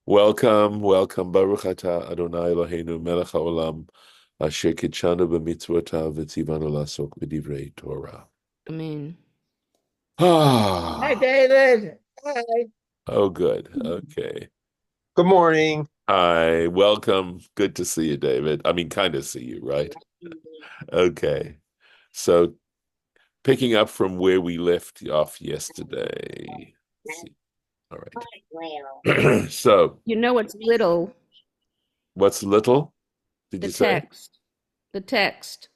Welcome, welcome. Baruch atah Adonai Eloheinu melech haolam asher kitshanu b'mitzvotav v'tzivanu la'asok b'divrei Torah. I mean, Hi, Ah, David. Hi. oh, good. Okay. Good morning. Hi, welcome. Good to see you, David. I mean, kind of see you, right? Okay. So, picking up from where we left off yesterday. Let's see. All right. So, it's little, what's little? Did the you say? text. The text.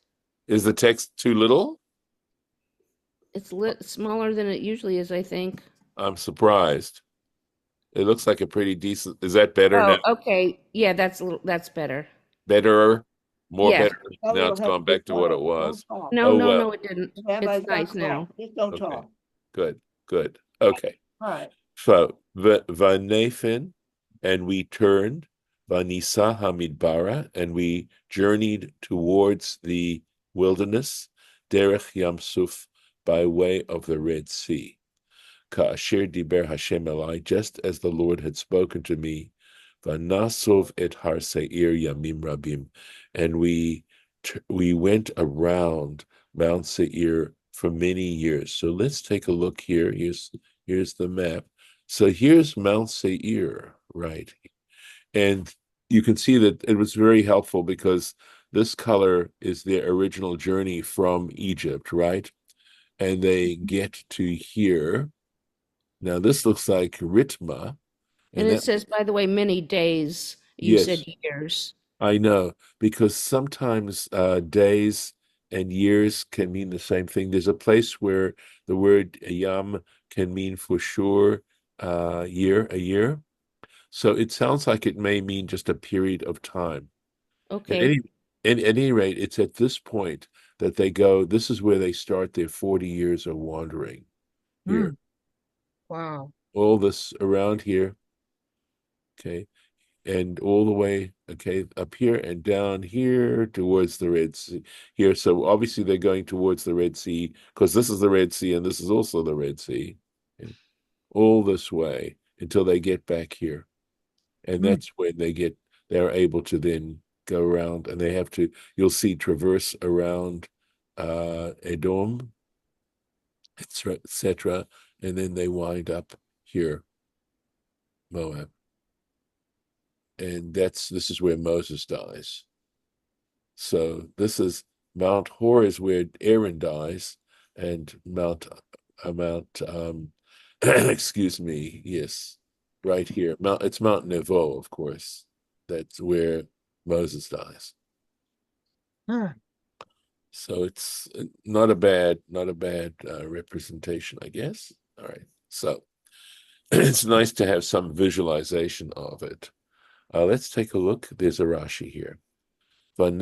Is the text too little? It's smaller than it usually is, I think. I'm surprised. It looks like a pretty decent. Is that better now? Oh, okay. Yeah, that's better. Better, more Yeah. better. Oh, you Now don't it's have to gone be back to what it quiet. Don't was. talk. No, Oh no, well. no, it didn't. Everybody's It's got to nice now. talk. Just don't Okay. talk. Good. Good. Okay. All right. So Vanefin, and we turned Vanisa Hamidbara, and we journeyed towards the wilderness, Derech Yamsuf, by way of the Red Sea. Ka'asher diber Hashem Elai, just as the Lord had spoken to me, Vanasov et Har Seir Yamim Rabim, and we went around Mount Seir for many years. So let's take a look here. Here's the map. So here's Mount Seir, right? And you can see that it was very helpful because this color is their original journey from Egypt, right? And they get to here. Now this looks like Ritma, And and it that, says, by the way, many days. You said yes, years. I know, because sometimes days and years can mean the same thing. There's a place where the word yam can mean for sure a year. So it sounds like it may mean just a period of time. At Okay. any at any rate, it's at this point that they go, this is where they start their 40 years of wandering here. Hmm. Wow. All this around here, okay, and all the way, okay, up here and down here towards the Red Sea here. So obviously they're going towards the Red Sea because this is the Red Sea and this is also the Red Sea. Okay, all this way until they get back here. And Hmm. that's when they're able to then go around, and they have to, you'll see, traverse around Edom, etc., and then they wind up here, Moab. And this is where Moses dies. So this is Mount Hor is where Aaron dies, and Mount excuse me, yes, right here. It's Mount Nebo, of course. That's where Moses dies. Huh. So it's not a bad representation, I guess. All right. So it's nice to have some visualization of it. Let's take a look. There's a Rashi here. And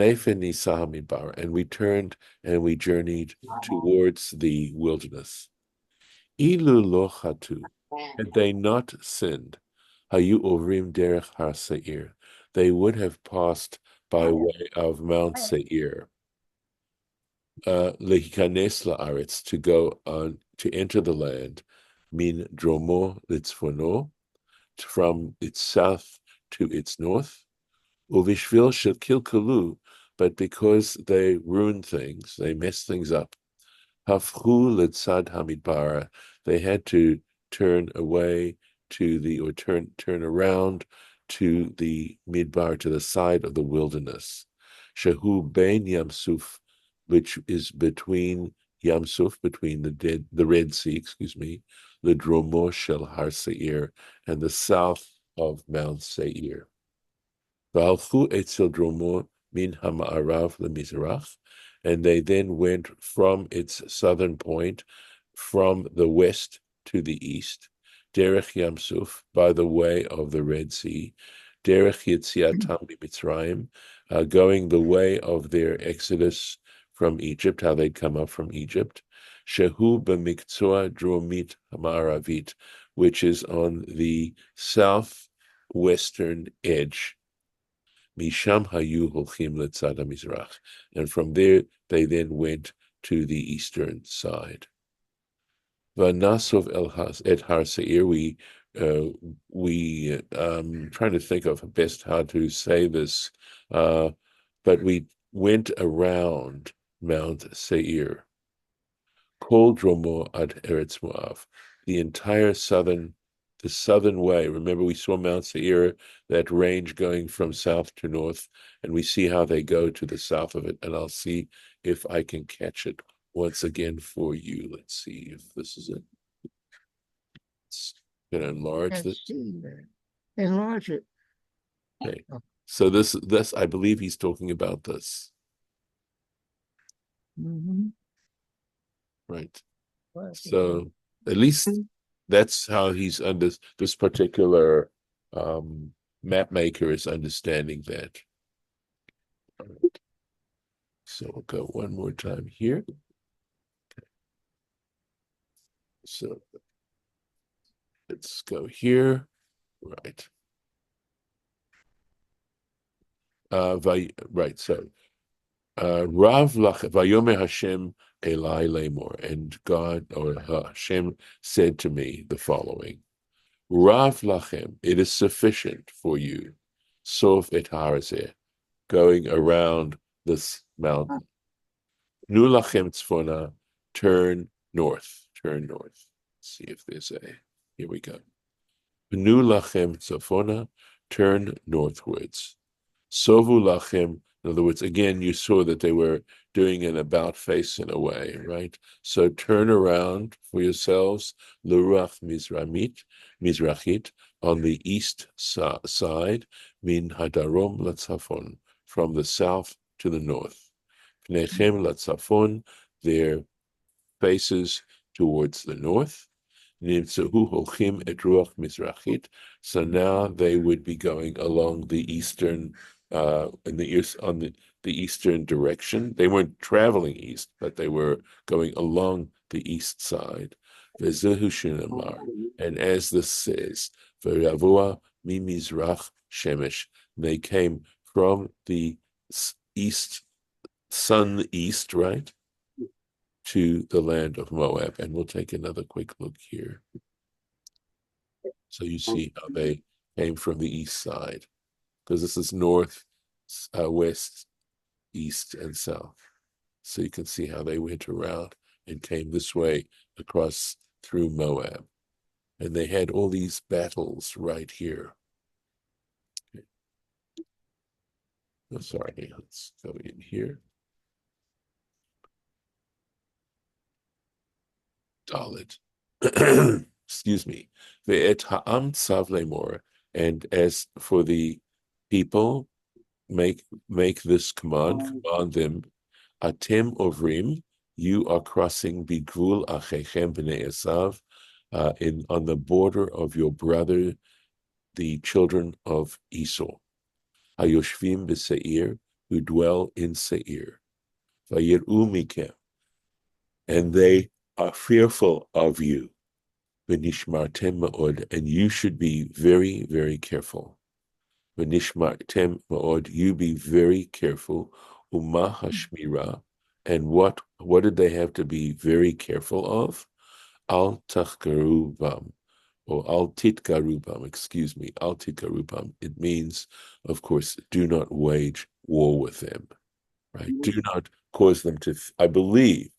we turned and we journeyed towards the wilderness. Ilu lo chatu, had they not sinned, hayu ovrim derech har seir, they would have passed by way of Mount Seir, lehikanes laaretz, to go on to enter the land, min dromo litzfono, from its south to its north, uvishvil shekilkalu, but because they ruined things, they messed things up. Hafchu letzad hamidbara, they had to turn away or turn around to the midbar, to the side of the wilderness. Shehu ben Yamsuf, which is between Yamsuf, between the Red Sea, excuse me, the Dromo shel Har Seir, and the south of Mount Seir. V'halchu etzel dromo min ha'ma'arav lemizrach, and they then went from its southern point, from the west to the east, derech Yamsuf, by the way of the Red Sea, derech Yetziatam mitzrayim, going the way of their exodus from Egypt, how they'd come up from Egypt, shehu b'miktzua dromit ha'ma'aravit, which is on the southwestern edge. Misham hayu holchim letzad hamizrach, and from there they then went to the eastern side. Vanasov et har seir, we we trying to think of best how to say this, but we went around Mount Seir, Kol Dromo ad Eretz Moav, the entire the southern way. Remember, we saw Mount Seir, that range going from south to north, and we see how they go to the south of it. And I'll see if I can catch it once again for you. Let's see if this is it. It's going to enlarge this. see that. Enlarge it. Okay. So this, I believe he's talking about this, right? So at least that's how he's under this particular map maker is understanding that. All right. So we'll go one more time here. Okay. So let's go here, right? Right. So Rav Vayomer Hashem Elai Lemor, and God or Hashem said to me the following: Rav Lachem, it is sufficient for you, Sof et Harazeh, going around this mountain. Nu Lachem Tzfona, turn north. Turn north. Let's see if there's a. Here we go. Nu Lachem Tzfona, turn northwards. Sovu Lachem. In other words, again, you saw that they were doing an about face in a way, right? So turn around for yourselves, Lurach Mizrachit, on the east side, Min Hadarom Latzafon, from the south to the north. Pnechem Latzafon, their faces towards the north. Nimtzahu et Ruach Mizrachit. So now they would be going along the eastern in the east on the eastern direction. They weren't traveling east, but they were going along the east side. And as this says, V'ravua mimizrach shemesh, they came from the east, sun east, right, to the land of Moab. And we'll take another quick look here. So you see how they came from the east side, because this is north, west, east, and south. So you can see how they went around and came this way across through Moab. And they had all these battles right here. Okay. Oh, sorry, let's go in here. Dalit. Excuse me. Ve'et ha'am tzav lemor. And as for the people, make this command them. Atem ovrim, you are crossing bigvul achechem b'nei Esav, on the border of your brother, the children of Esau. Hayoshvim b'Seir, who dwell in Seir. Vayir'u mikem, and they are fearful of you. V'nishmartem ma'od, and you should be very, very careful. V'nishmartem ma'od, you be very careful. Uma hashmira, and what did they have to be very careful of? Al tachkarubam, or al titkarubam, excuse me, al titkarubam. It means, of course, do not wage war with them, right? Do not cause them to, I believe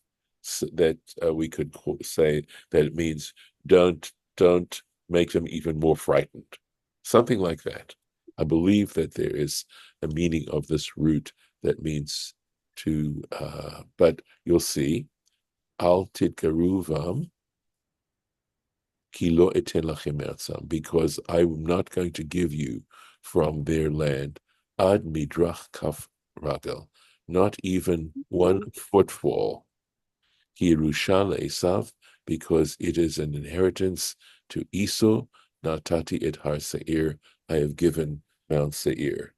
that we could say that it means don't make them even more frightened. Something like that. I believe that there is a meaning of this root that means to, but you'll see, al titkaruvam ki lo eten lachem erzam, because I'm not going to give you from their land ad midrach kaf ragel, not even one footfall, ki Yerusha Esav, because it is an inheritance to Esau, natati et har Seir, I have given Mount Seir.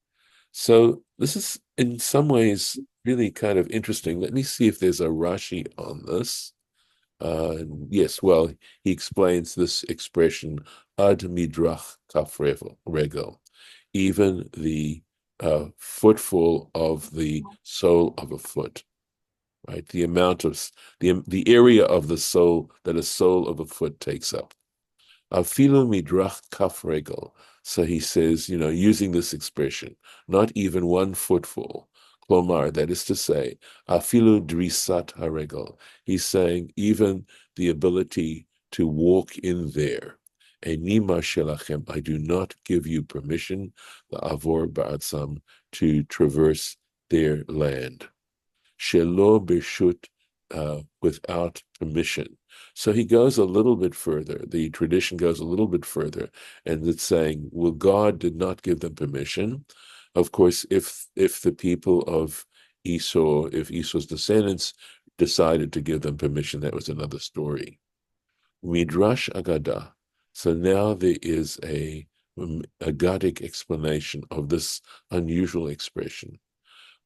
So this is in some ways really kind of interesting. Let me see if there's a Rashi on this. Yes, well, he explains this expression, ad midrach kaf regel, even the footfall of the sole of a foot, right? The amount of the area of the sole that a sole of a foot takes up. Afilu midrach kaf regel. So he says, using this expression, not even 1 footfall. Klomar, that is to say, afilu drisat haregel. He's saying even the ability to walk in there. Enima shelachem, I do not give you permission, the avor ba'atzam, to traverse their land. Shelo b'shut, without permission. So he goes a little bit further. The tradition goes a little bit further, and it's saying, well, God did not give them permission. Of course, if the people of Esau, if Esau's descendants decided to give them permission, that was another story. Midrash Agadah. So now there is a Aggadic explanation of this unusual expression.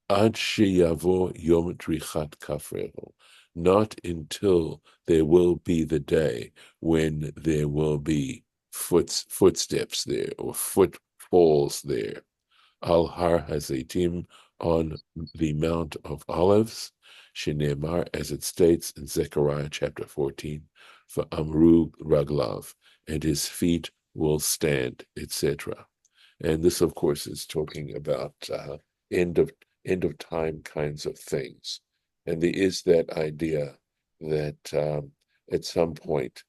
Ad sheyavo yom trichat kafrehu. Not until there will be the day when there will be footsteps there or footfalls there. Al Har Hazeitim, on the Mount of Olives, Shenemar, as it states in Zechariah chapter 14, for Amru Raglav, and his feet will stand, etc. And this, of course, is talking about end of time kinds of things. And there is that idea that at some point,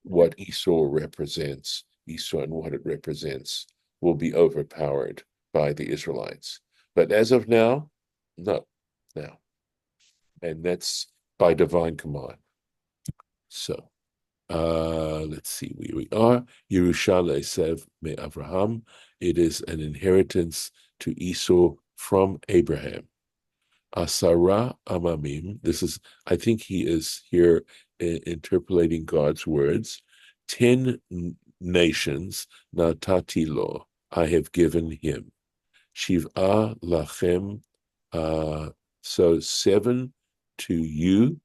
what Esau represents, Esau and what it represents, will be overpowered by the Israelites. But as of now, no, now. And that's by divine command. So, let's see where we are. Yerusha le'esev me Avraham. It is an inheritance to Esau from Abraham. Asara amamim. This is, I think he is here interpolating God's words. 10 nations, natati lo, I have given him. Shiv'a lachem, so 7 to you,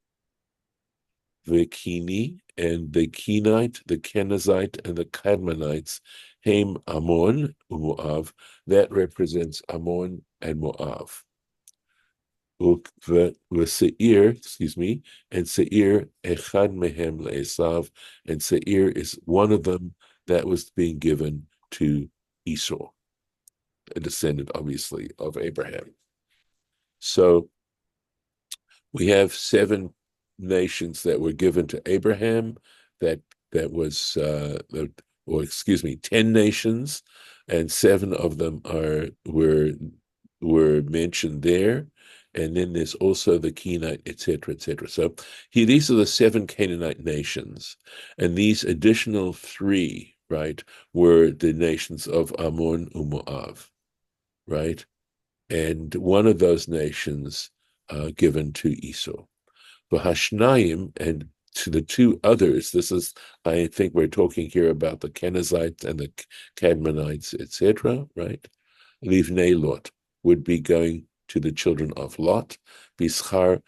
Vekini, and the Kenite, the Kenizzite, and the Kadmonites, Haim Ammon, Moav, that represents Ammon and Moav. Seir, and Seir echad mehem le'esav, and Seir is one of them that was being given to Esau, a descendant, obviously, of Abraham. So we have 7 nations that were given to Abraham. That was, 10 nations, and 7 of them were mentioned there. And then there's also the Kenite, etc., etc. So these are the 7 Canaanite nations, and these additional 3, right, were the nations of Ammon and Moav, right, and one of those nations given to Esau. V'hashnayim, and to the 2 others, this is, I think we're talking here about the Kenizzites and the Kadmonites, etc., right? Livnei Lot would be going to the children of Lot, Bischar,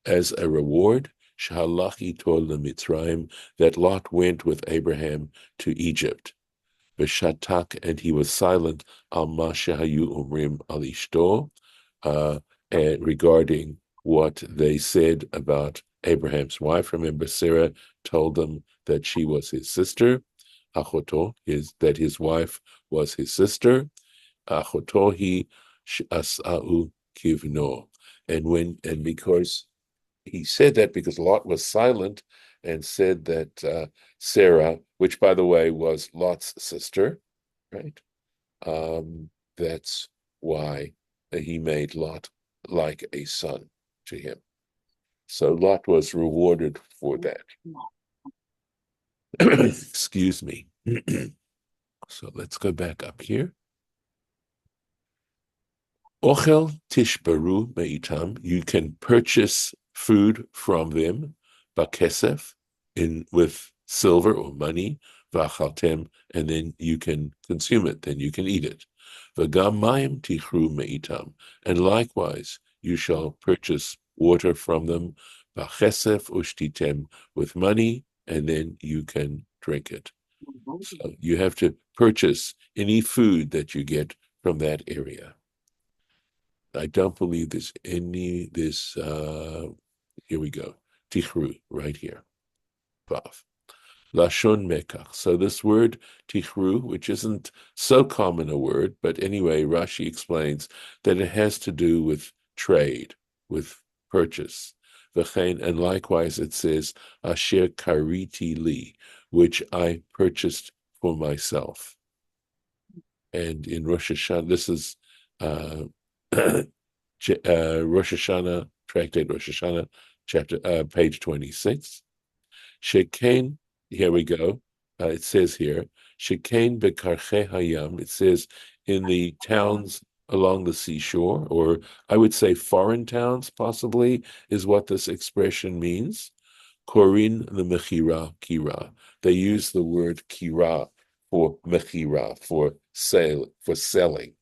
as a reward, Shahalach ito leMitzrayim, that Lot went with Abraham to Egypt. V'shatak, and he was silent, al ma shehayu umrim al ishto, regarding what they said about Abraham's wife. Remember, Sarah told them that she was his sister, Achoto, that his wife was his sister, Achotohi as'au kivno. And because he said that, because Lot was silent and said that Sarah, which by the way was Lot's sister, right? That's why he made Lot like a son to him. So Lot was rewarded for that. Excuse me. So let's go back up here. Ochel tishbaru meitam, you can purchase food from them, bakesef, with silver or money, vachaltem, and then you can consume it, then you can eat it. V'gam mayim tichru meitam, and likewise you shall purchase water from them, bachesef ushtitem, with money, and then you can drink it. So you have to purchase any food that you get from that area. I don't believe there's any, here we go, Tichru, right here, Vav. Lashon Mekach. So this word tichru, which isn't so common a word, but anyway, Rashi explains that it has to do with trade, with purchase. And likewise it says, Asher kariti li, which I purchased for myself. And in Rosh Hashanah, this is Rosh Hashanah, Tractate Rosh Hashanah, chapter page 26. Shekain, here we go. It says here, Shekain bekarche hayam. It says in the towns along the seashore, or I would say foreign towns, possibly, is what this expression means. Korin the mechira kira. They use the word kira for mechira, for sale, for selling.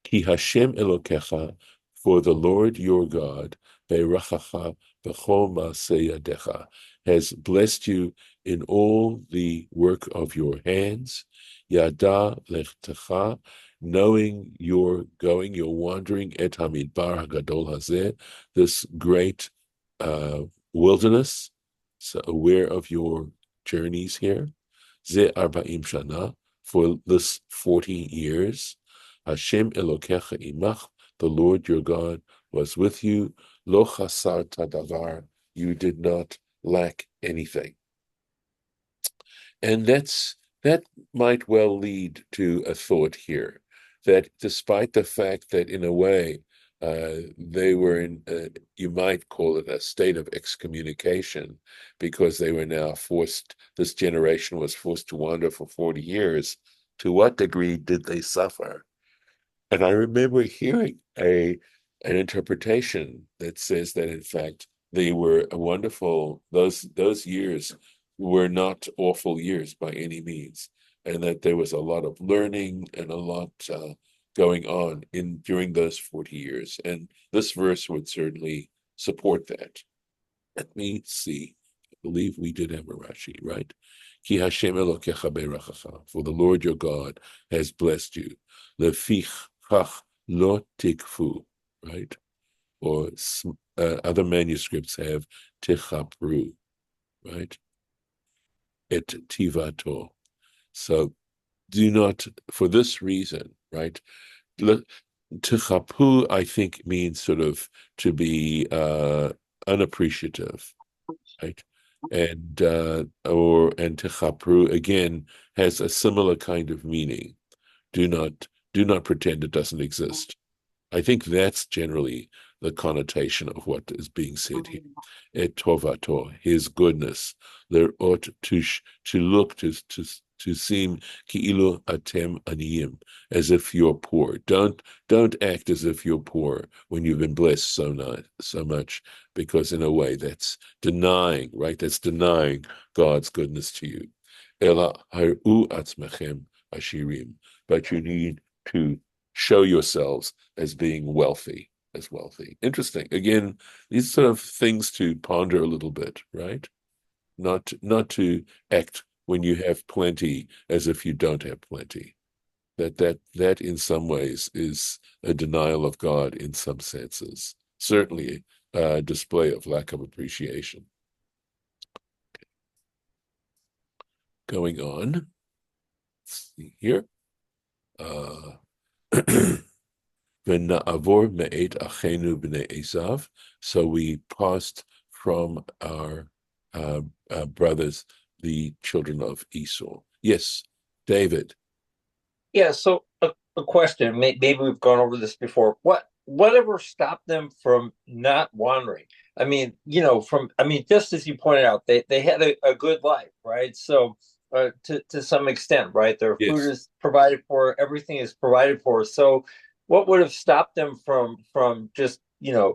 Ki Hashem Elokecha, for the Lord your God, Be'erachacha b'chol ma'aseh yadecha, has blessed you in all the work of your hands. Yada lechtecha, knowing you're going, you're wandering, et hamidbar hagadol hazeh, this great wilderness, so aware of your journeys here. Ze arba'im shana, for this 40 years. Hashem Elokecha imach, the Lord your God was with you. Lo chasarta davar, you did not lack anything. And that might well lead to a thought here, that despite the fact that in a way they were in, you might call it a state of excommunication, because they were now forced, this generation was forced to wander for 40 years, to what degree did they suffer? And I remember hearing an interpretation that says that in fact they were a wonderful, those years were not awful years by any means, and that there was a lot of learning and a lot going on in during those 40 years. And this verse would certainly support that. Let me see. I believe we did have a Rashi, right? Ki Hashem Elokecha be'erachacha, for the Lord your God has blessed you. Lefich chach lo tikfu, right? Or other manuscripts have tichapru, right? Et tivato. So do not, for this reason, right? Tichapu, I think, means sort of to be unappreciative, right? And tichapru again has a similar kind of meaning. Do not pretend it doesn't exist. I think that's generally the connotation of what is being said here. Et tovato, his goodness. Lerot to look, to seem ki'ilu atem aniyim, as if you're poor. Don't act as if you're poor when you've been blessed so much, because in a way that's denying, right? That's denying God's goodness to you. Ela haru atzmechem ashirim, but you need to show yourselves as being wealthy. Interesting. Again, these sort of things to ponder a little bit, right? Not to act when you have plenty as if you don't have plenty. That in some ways is a denial of God in some senses. Certainly a display of lack of appreciation. Going on. Let's see here. So we passed from our brothers, the children of Esau. Yes, David. Yeah, so a question, maybe we've gone over this before. Whatever stopped them from not wandering? I mean, just as you pointed out, they had a good life, right? So to some extent, right? Their Yes. food is provided for, everything is provided for. So what would have stopped them from just,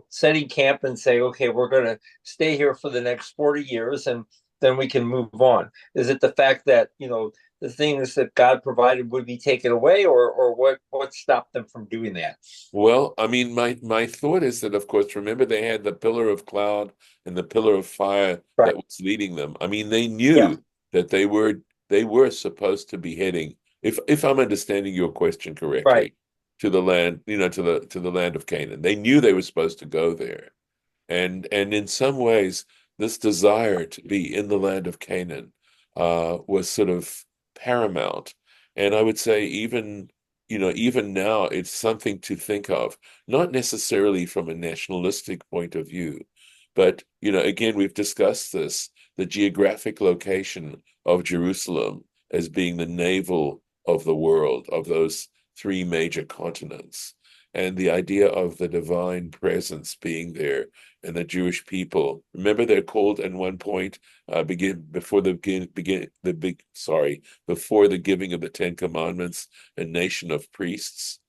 setting camp and say, okay, we're going to stay here for the next 40 years and then we can move on? Is it the fact that, the things that God provided would be taken away, or what stopped them from doing that? Well, I mean, my thought is that, of course, remember they had the pillar of cloud and the pillar of fire that was leading them. I mean, they knew that they were supposed to be heading, if I'm understanding your question correctly, to the land, to the land of Canaan. They knew they were supposed to go there. And in some ways, this desire to be in the land of Canaan was sort of paramount. And I would say even now, it's something to think of, not necessarily from a nationalistic point of view, but again, we've discussed this, the geographic location of Jerusalem as being the navel of the world, of those three major continents, and the idea of the divine presence being there and the Jewish people. Remember, they're called at one point before the before the giving of the Ten Commandments, a nation of priests.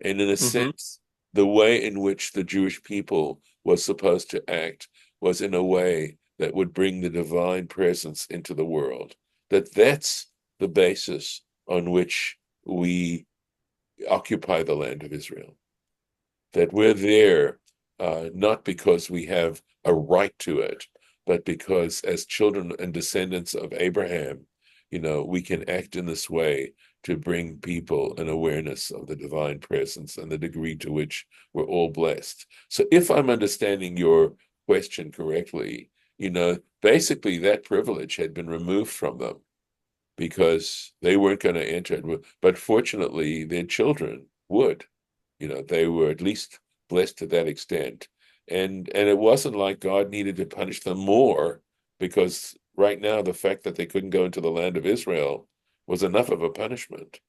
And in a sense, the way in which the Jewish people was supposed to act was in a way that would bring the divine presence into the world. That's the basis on which we occupy the land of Israel. That we're there not because we have a right to it, but because as children and descendants of Abraham, we can act in this way to bring people an awareness of the divine presence and the degree to which we're all blessed. So if I'm understanding your question correctly, basically that privilege had been removed from them because they weren't going to enter it. But fortunately, their children would. They were at least blessed to that extent. And it wasn't like God needed to punish them more, because right now the fact that they couldn't go into the land of Israel was enough of a punishment.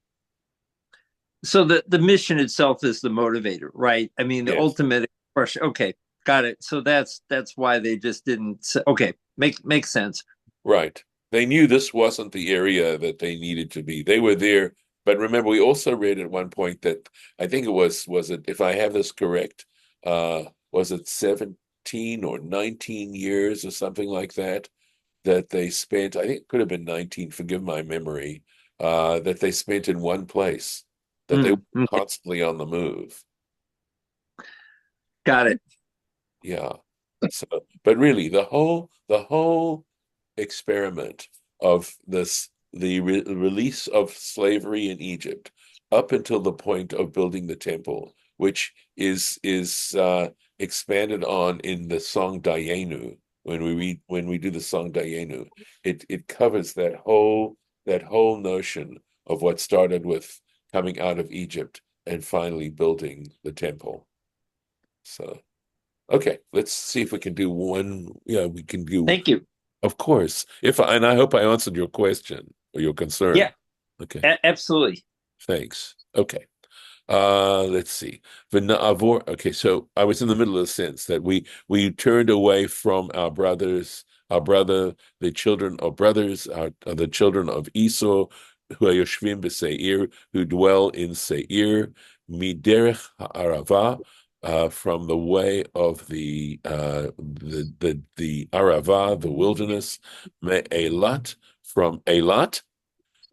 So the mission itself is the motivator, right? I mean, the Yes. ultimate expression. Okay, got it. So that's why they just didn't. Okay, makes sense. Right. They knew this wasn't the area that they needed to be. They were there. But remember, we also read at one point that I think was it, if I have this correct, was it 17 or 19 years or something like that, that they spent, I think it could have been 19, forgive my memory, that they spent in one place, that they were Okay. constantly on the move. Got it. Yeah. So, but really, the whole experiment of the release of slavery in Egypt up until the point of building the temple, which is expanded on in the song Dayenu. When we do the song Dayenu, it covers that whole notion of what started with coming out of Egypt and finally building the temple. So, okay, let's see if we can do one. Yeah, we can do. Thank you. Of course. And I hope I answered your question or your concern. Yeah, Okay, absolutely. thanks. Okay. Let's see. Okay, so I was in the middle of the sentence that we turned away from our brothers, the children of brothers, the children of Esau, who are Yoshvim b'Seir, who dwell in Seir, miderech ha'arava, from the way of the Arava, the wilderness, me'elat, from Elat,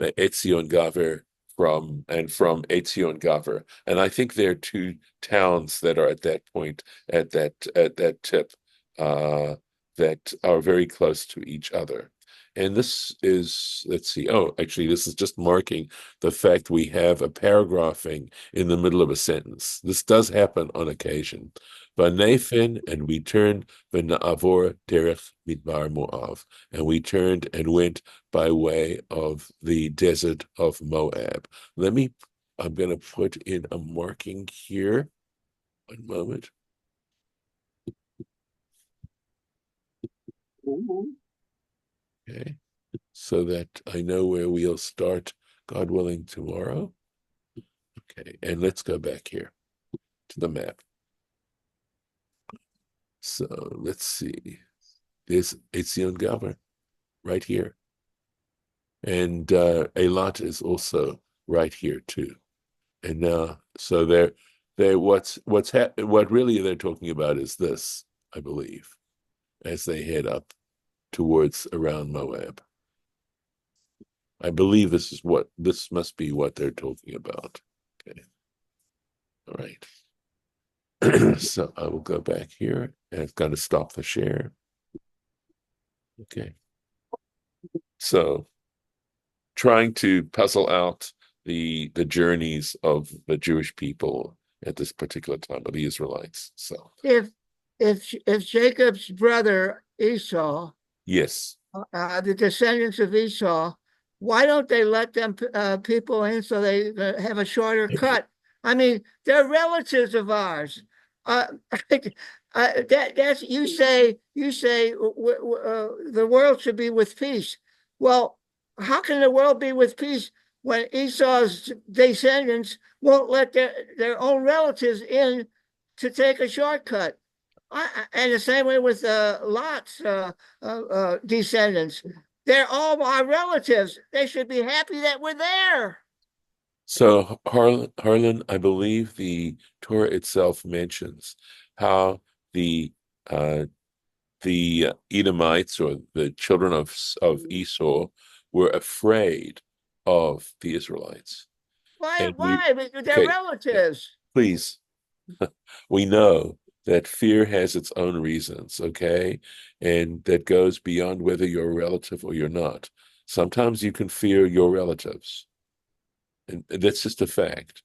Etzion Gaver, from Etzion Gaver. And I think there are two towns that are at that point, at that tip, that are very close to each other. And this is, let's see, oh, actually, this is just marking the fact we have a paragraphing in the middle of a sentence. This does happen on occasion. Vanephin, and we turned V'na'avor derech midbar Moav, and we turned and went by way of the desert of Moab. I'm going to put in a marking here. One moment. Okay, so that I know where we'll start, God willing, tomorrow. Okay, and let's go back here to the map. So let's see. There's Etzion Gaber right here. And Eilat is also right here too. And now, so what really they're talking about is this, I believe, as they head up towards around Moab. I believe this must be what they're talking about. Okay. All right. So I will go back here, and I've got to stop the share. Okay. So trying to puzzle out the journeys of the Jewish people at this particular time, of the Israelites. So If if Jacob's brother Esau, Yes. the descendants of Esau, why don't they let them people in so they have a shorter cut? I mean, they're relatives of ours. That's you say the world should be with peace. Well, how can the world be with peace when Esau's descendants won't let their own relatives in to take a shortcut? And the same way with Lot's descendants. They're all our relatives. They should be happy that we're there. So Harlan, I believe the Torah itself mentions how the uh, Edomites or the children of Esau were afraid of the Israelites. Why? And we, Why? Because they're okay, relatives. please, we know that fear has its own reasons, okay? And that goes beyond whether you're a relative or you're not. Sometimes you can fear your relatives, and that's just a fact.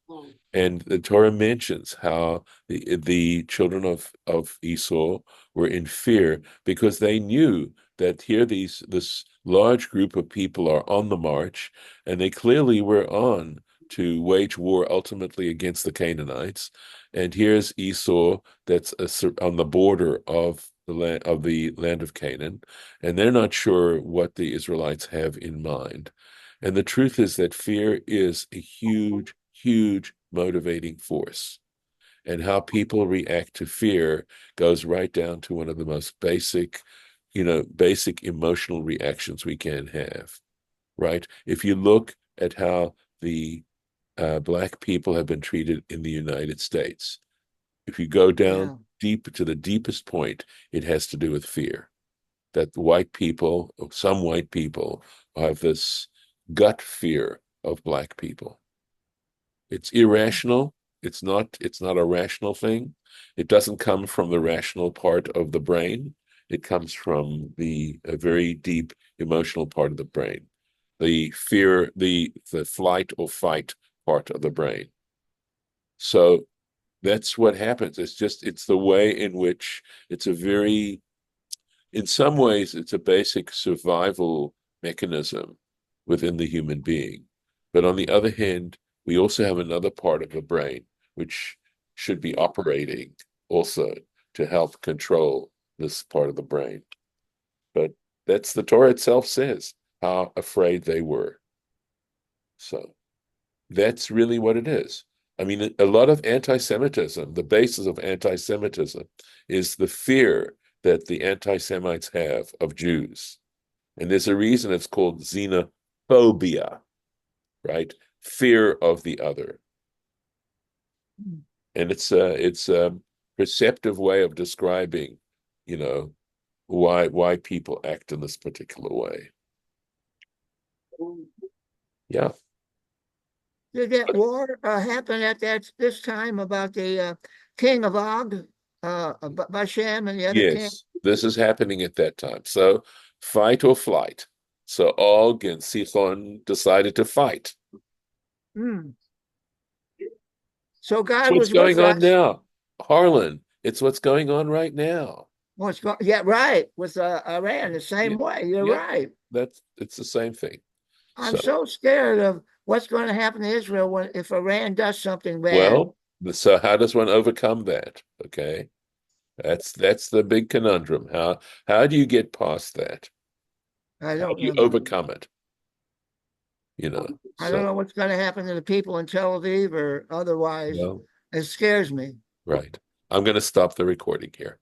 And the Torah mentions how the children of Esau were in fear because they knew that here this large group of people are on the march, and they clearly were on to wage war ultimately against the Canaanites. And here's Esau that's on the border of the land of Canaan, and they're not sure what the Israelites have in mind. And the truth is that fear is a huge, huge motivating force. And how people react to fear goes right down to one of the most basic, basic emotional reactions we can have, right? If you look at how the Black people have been treated in the United States, if you go down Yeah. deep to the deepest point, it has to do with fear. That white people, some white people, have this gut fear of Black people. It's irrational. It's not a rational thing. It doesn't come from the rational part of the brain. It comes from a very deep emotional part of the brain. The fear, the flight or fight part of the brain. So that's what happens. It's the way in which it's a very, in some ways, it's a basic survival mechanism within the human being. But on the other hand, we also have another part of the brain which should be operating also to help control this part of the brain. But that's the Torah itself says how afraid they were. So that's really what it is. I mean, a lot of anti-Semitism, the basis of anti-Semitism is the fear that the anti-Semites have of Jews. And there's a reason it's called xenophobia, right? Fear of the other. And it's a perceptive way of describing, you know, why people act in this particular way. Yeah. Did that war happen at this time about the king of Og, Bashem, and the other king? Yes, this is happening at that time. So fight or flight. So Og and Sichon decided to fight. Hmm. So It's God what's was with going on us. now. Harlan, it's what's going on right now. What's going? Yeah, right. With Iran, the Yeah, same way. You're yeah, right. it's the same thing. I'm So, so scared of what's going to happen to Israel if Iran does something bad. well, so how does one overcome that? Okay. That's the big conundrum. How do you get past that? I How don't do you know. overcome it? I don't So, know what's going to happen to the people in Tel Aviv or otherwise. well, It scares me. right. I'm going to stop the recording here.